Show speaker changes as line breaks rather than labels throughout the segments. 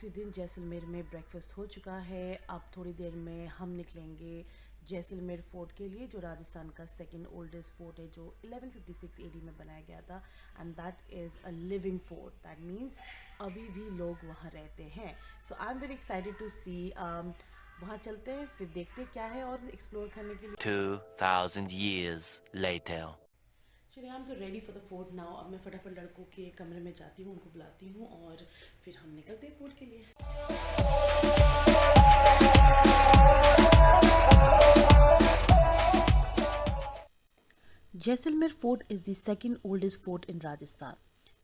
आखिरी दिन जैसलमेर में ब्रेकफास्ट हो चुका है। अब थोड़ी देर में हम निकलेंगे जैसलमेर फोर्ट के लिए, जो राजस्थान का सेकंड ओल्डेस्ट फोर्ट है, जो 1156 एडी में बनाया गया था। And that is a living fort, that means अभी भी लोग वहाँ रहते हैं। So I am very excited to see. वहाँ चलते हैं, फिर देखते क्या है और एक्सप्लोर करने के लिए।
2000 years later.
चलिए, आई एम तो ready for the fort now. अब मैं फटाफट लड़कों के कमरे में जाती हूँ, उनको बुलाती हूँ और फिर हम निकलते हैं फोर्ट के लिए। Jaisalmer fort is the second oldest fort in Rajasthan.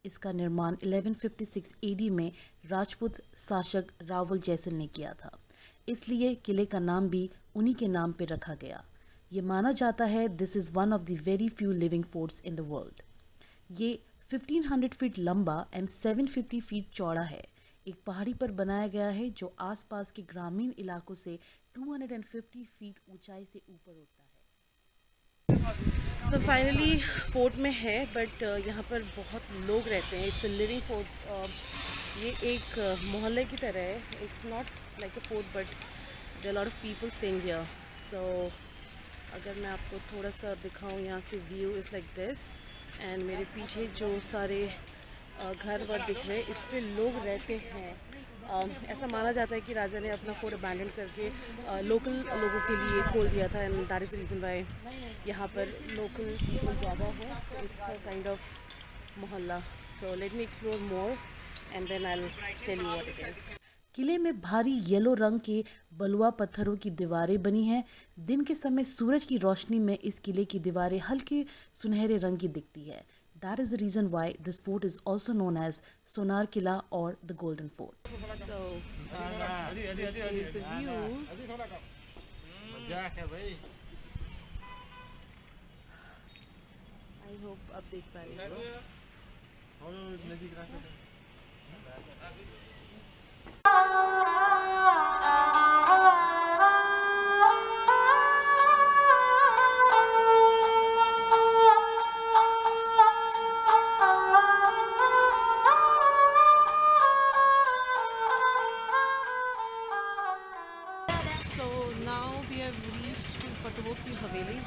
इसका निर्माण 1156 एडी में राजपूत शासक रावल जैसल ने किया था, इसलिए किले का नाम भी उन्हीं के नाम पर रखा गया। ये माना जाता है this is one of the very few living forts in the world. ये 1500 फीट लंबा एंड 750 फीट चौड़ा है। एक पहाड़ी पर बनाया गया है जो आसपास के ग्रामीण इलाकों से 250 फीट ऊंचाई से ऊपर उठता है। सब फाइनली फोर्ट में है, बट यहाँ पर बहुत लोग रहते हैं। It's a living fort. ये एक मोहल्ले की तरह है। It's not like a fort but there are lot of people staying here. So अगर मैं आपको थोड़ा सा दिखाऊं, यहाँ से view is like this. And मेरे पीछे जो सारे घर वर दिख रहे हैं, इस पे लोग रहते हैं। ऐसा माना जाता है कि राजा ने अपना फोर्ट अबैंडन करके लोकल लोगों के लिए खोल दिया था। And that is the reason why यहाँ पर लोकल पीपल ज़्यादा है। इट्स अ काइंड ऑफ मोहल्ला। So let me explore more and then I will tell you what it is. किले में भारी येलो रंग के बलुआ पत्थरों की दीवारें बनी हैं। दिन के समय सूरज की रोशनी में इस किले की दीवारें हल्के सुनहरे रंग की दिखती है। That is the reason why this fort is also known as Sonar Killa or the Golden Fort. So, this is the view. I hope आप देख पा रहे हो। So now we have reached to पटवों की हवेली।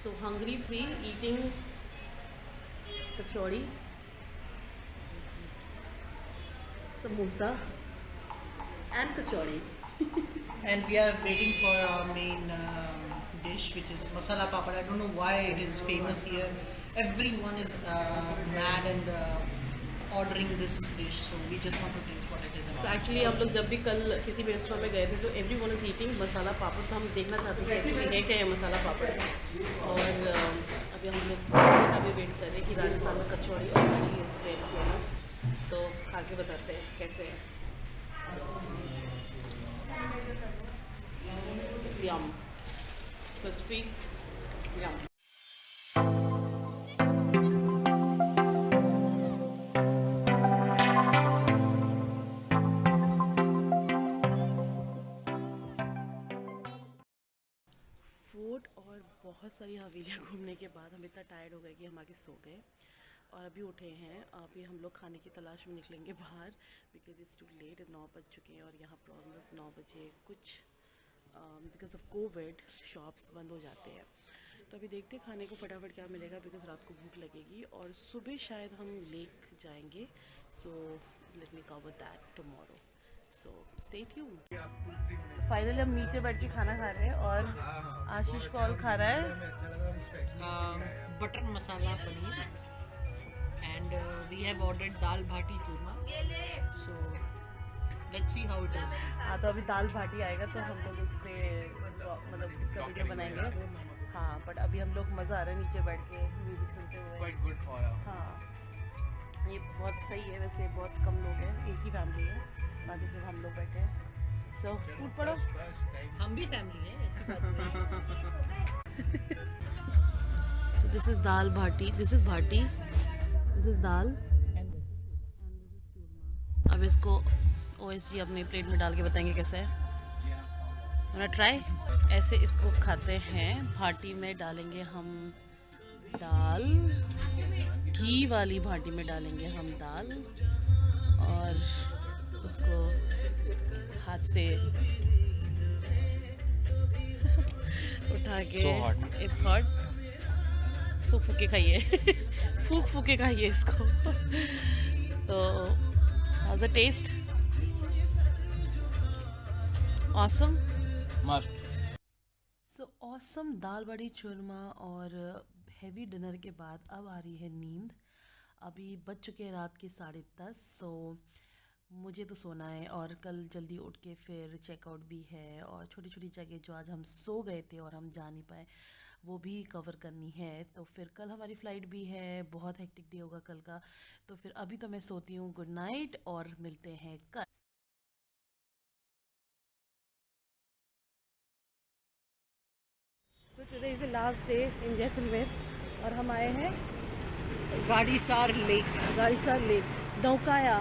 So hungry free eating kachori, samosa and kachori.
And we are waiting for our main dish, which is masala papad. I don't know why it is famous here. Everyone is mad and ordering this dish, so we just want to taste what it is
So
about.
actually हम लोग जब भी कल किसी भी restaurant में गए थे, तो everyone is eating masala papad. तो हम देखना चाहते थे एक्चुअली है क्या ये मसाला पापड़। और अभी हम लोग अभी वेट कर रहे हैं कि राजस्थान में कचौड़ी और कढ़ी इज़ वेरी फेमस। तो खा के बताते हैं कैसे है। यम, क्रिस्पी, यम। फोर्ट और बहुत सारी हवेलियाँ घूमने के बाद हम इतना टायर्ड हो गए कि हम आके सो गए और अभी उठे हैं। अभी हम लोग खाने की तलाश में निकलेंगे बाहर, बिकॉज इट्स टू लेट। 9 बज चुके हैं और यहाँ प्रॉब्लम 9 बजे कुछ बिकॉज ऑफ कोविड शॉप्स बंद हो जाते हैं। तो अभी देखते हैं खाने को फटाफट क्या मिलेगा, बिकॉज रात को भूख लगेगी और सुबह शायद हम लेक जाएंगे। सो let me cover that tomorrow. So stay tuned. Finally हम नीचे बैठ के खाना खा रहे हैं और आशीष कॉल खा रहा है
Butter masala paneer, and we have ordered dal bhati churma. So let's see how it is.
हाँ, तो अभी दाल बाटी आएगा तो हम लोग उस पर मतलब इसका वीडियो बनाएंगे। हाँ, बट अभी हम लोग मज़ा आ रहा है नीचे बैठ के म्यूज़िक सुनते हुए। हाँ, ये बहुत सही है। वैसे बहुत कम लोग हैं, एक ही फैमिली है, बाकी सिर्फ हम लोग बैठे हैं। सो टूट पड़ो।
हम भी फैमिली है, ऐसी बात नहीं।
So this is dal baati, this is baati, this is dal. अब इसको OSG अपनी प्लेट में डाल के बताएंगे कैसे है। वाना ट्राई? ऐसे इसको खाते हैं। भाटी में डालेंगे हम दाल, घी वाली भाटी में डालेंगे हम दाल और उसको हाथ से उठा के, इट्स हॉट, फूक फूक के खाइए फूक फूक के खाइए इसको। तो हाउस द टेस्ट? ऑसम,
मस्त।
सो ऑसम दाल बड़ी चूरमा और हैवी डिनर के बाद अब आ रही है नींद। अभी बज चुके हैं रात के 10:30। सो मुझे तो सोना है और कल जल्दी उठ के फिर चेकआउट भी है और छोटी छोटी जगह जो आज हम सो गए थे और हम जा नहीं पाए वो भी कवर करनी है। तो फिर कल हमारी फ़्लाइट भी है, बहुत हेक्टिक डे होगा कल का। तो फिर अभी तो मैं सोती हूँ। गुड नाइट और मिलते हैं कल। So today is the last day in Jaisalmer और हम आए हैं
गाड़ीसार लेक।
गाड़ीसार लेक, नौकाया।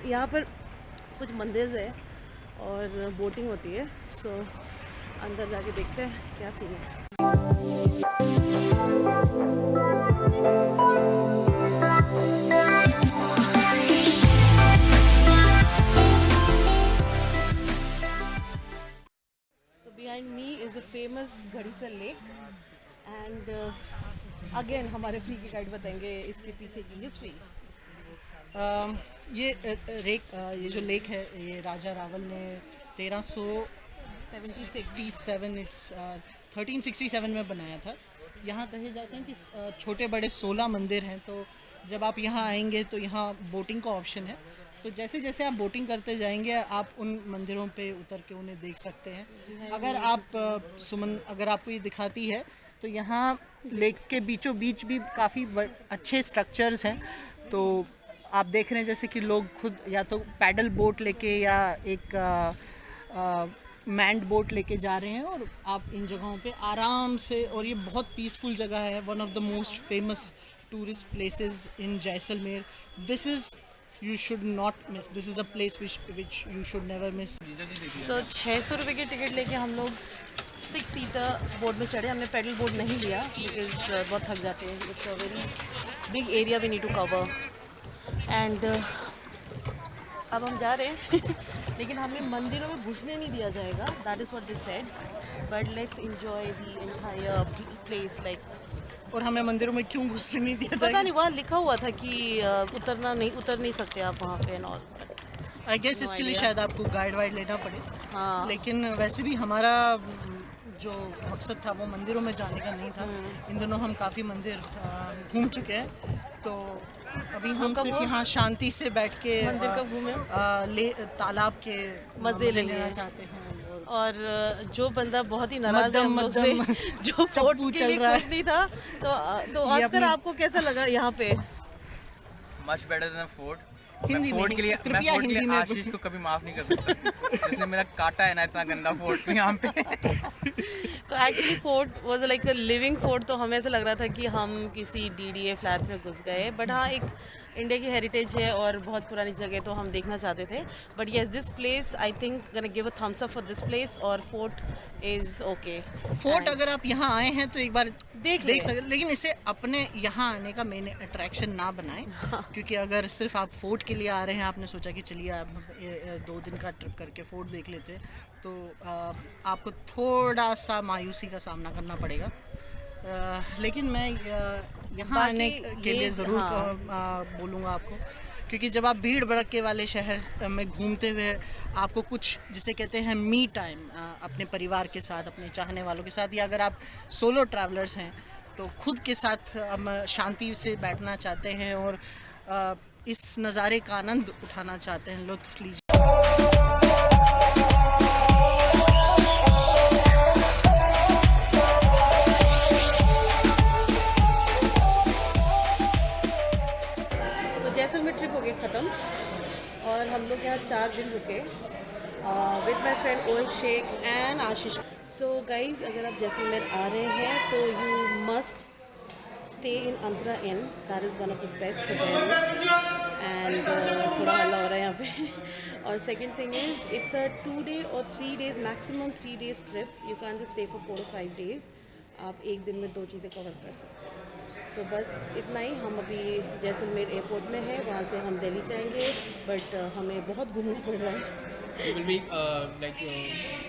यहाँ पर कुछ मंदिर है और बोटिंग होती है। सो अंदर जाके देखते हैं क्या सीन है। So behind me is the famous Gadisar lake and again हमारे फ्री के गाइड बताएंगे इसके पीछे की हिस्ट्री।
ये जो लेक है ये राजा रावल ने 1367 में बनाया था। यहाँ कहे जाते हैं कि छोटे बड़े 16 मंदिर हैं। तो जब आप यहाँ आएंगे तो यहाँ बोटिंग का ऑप्शन है। तो जैसे जैसे आप बोटिंग करते जाएंगे आप उन मंदिरों पे उतर के उन्हें देख सकते हैं। अगर आपको ये दिखाती है तो यहाँ लेक के बीचों बीच भी काफ़ी अच्छे स्ट्रक्चर्स हैं। तो आप देख रहे हैं जैसे कि लोग खुद या तो पैडल बोट लेके या एक मैंड बोट लेके जा रहे हैं और आप इन जगहों पे आराम से, और ये बहुत पीसफुल जगह है। One of the most famous tourist places in Jaisalmer. This is you should not miss. This is a place which you should never miss.
तो 600 रुपये की टिकट लेके हम लोग 6 सीटर बोट में चढ़े। हमने पैडल बोट नहीं लिया बिकॉज बहुत थक जाते हैं। It's a very big area we need to cover and अब हम जा रहे हैं लेकिन हमें मंदिरों में घुसने नहीं दिया जाएगा। That is what they said, but let's enjoy the entire place like.
और हमें मंदिरों में क्यों घुसने नहीं दिया
पता
जाएगा?
नहीं, वहाँ लिखा हुआ था कि उतर नहीं सकते आप वहाँ पे और
आई गेस इसके लिए शायद आपको गाइड वाइड लेना पड़े।
हाँ।
लेकिन वैसे भी हमारा जो मकसद था वो मंदिरों में जाने का नहीं था। इन दिनों हम काफ़ी मंदिर घूम चुके हैं। तो अभी हम सिर्फ यहाँ शांति से बैठ के
मंदिर कब घूमे?
तालाब के
मज़े
लेना
लेंगे
चाहते हैं।
और जो बंदा बहुत ही नाराज है हम लोग से, जो फोर्ट के लिए खुश नहीं था, तो ऑस्कर आपको कैसा लगा यहाँ पे?
Much better than fort.
Hindi
fort के लिए
कृपया हिंदी में
आशीष को कभी माफ नहीं कर सकता जिसने मेरा काटा है ना इतना गंदा फोर्ट में यहाँ पे।
तो actually fort was like a living fort. तो हमें ऐसा लग रहा था कि हम किसी DDA फ्लैट्स में घुस गए। बट हाँ, एक इंडिया की हेरिटेज है और बहुत पुरानी जगह तो हम देखना चाहते थे। But yes, this place I think gonna give a thumbs up for this place. और फोर्ट इज़ ओके।
फोर्ट अगर आप यहाँ आए हैं तो एक बार
देख
सकते, लेकिन इसे अपने यहाँ आने का मेन अट्रैक्शन ना बनाएं। क्योंकि अगर सिर्फ आप फोर्ट के लिए आ रहे हैं, आपने सोचा कि चलिए आप 2 दिन का ट्रिप करके फोर्ट देख लेते हैं, तो आपको थोड़ा सा मायूसी का सामना करना पड़ेगा। लेकिन मैं यहाँ आने के लिए ज़रूर बोलूँगा आपको, क्योंकि जब आप भीड़ भड़के वाले शहर में घूमते हुए आपको कुछ जिसे कहते हैं मी टाइम अपने परिवार के साथ, अपने चाहने वालों के साथ, या अगर आप सोलो ट्रैवलर्स हैं तो खुद के साथ शांति से बैठना चाहते हैं और इस नज़ारे का आनंद उठाना चाहते हैं, लुत्फ़ लीजिए। जैसलमेर ट्रिप हो गया ख़त्म और हम
लोग यहाँ 4 दिन रुके विद माई फ्रेंड ओल Sheikh and Ashish. So guys अगर आप जैसलमेर आ रहे हैं तो you must stay in Andhra Inn. That is one of the best hotels. And थोड़ा हल्ला हो रहा है यहाँ पे। और second thing is it's a 2 day or 3 days maximum 3 days trip. You can't just stay for 4 or 5 days. आप एक दिन में 2 चीज़ें कवर कर सकते हैं। So बस इतना ही। हम अभी जैसलमेर एयरपोर्ट में है, वहाँ से हम दिल्ली जाएंगे, बट हमें बहुत घूमना पड़ रहा है।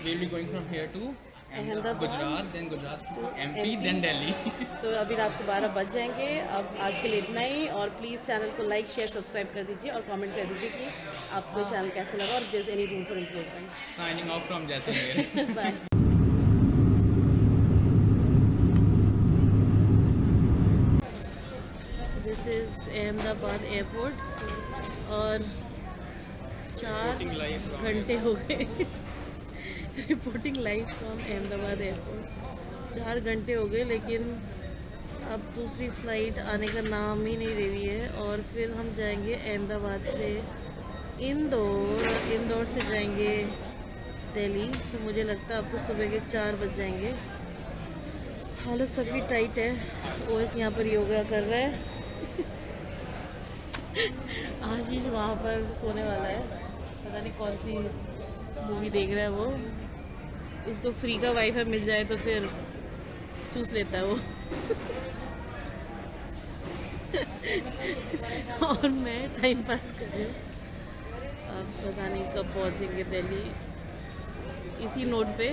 we'll be going from here to
Ahmedabad,
Gujarat, then Gujarat to MP, then Delhi.
तो अभी रात को 12 बज जाएंगे। अब आज के लिए इतना ही। और प्लीज़ चैनल को लाइक शेयर सब्सक्राइब कर दीजिए और कमेंट कर दीजिए कि आपको चैनल कैसा लगा और there is any room for improvement.
Signing off from Jaisalmer.
Bye. This is Ahmedabad airport और 4 घंटे हो गए reporting live from Ahmedabad airport. 4 घंटे हो गए, लेकिन अब दूसरी फ़्लाइट आने का नाम ही नहीं ले रही है। और फिर हम जाएंगे अहमदाबाद से इंदौर, इंदौर से जाएंगे दिल्ली। तो मुझे लगता है अब तो सुबह के 4 बज जाएंगे। हालत सभी टाइट है। ओएस यहाँ पर योगा कर रहा है आशीष वहाँ पर सोने वाला है, पता नहीं कौन सी मूवी देख रहा है वो। इसको फ्री का वाईफाई मिल जाए तो फिर चूस लेता है वो और मैं टाइम पास कर रही हूँ। अब पता नहीं कब पहुँचेंगे दिल्ली। इसी नोट पे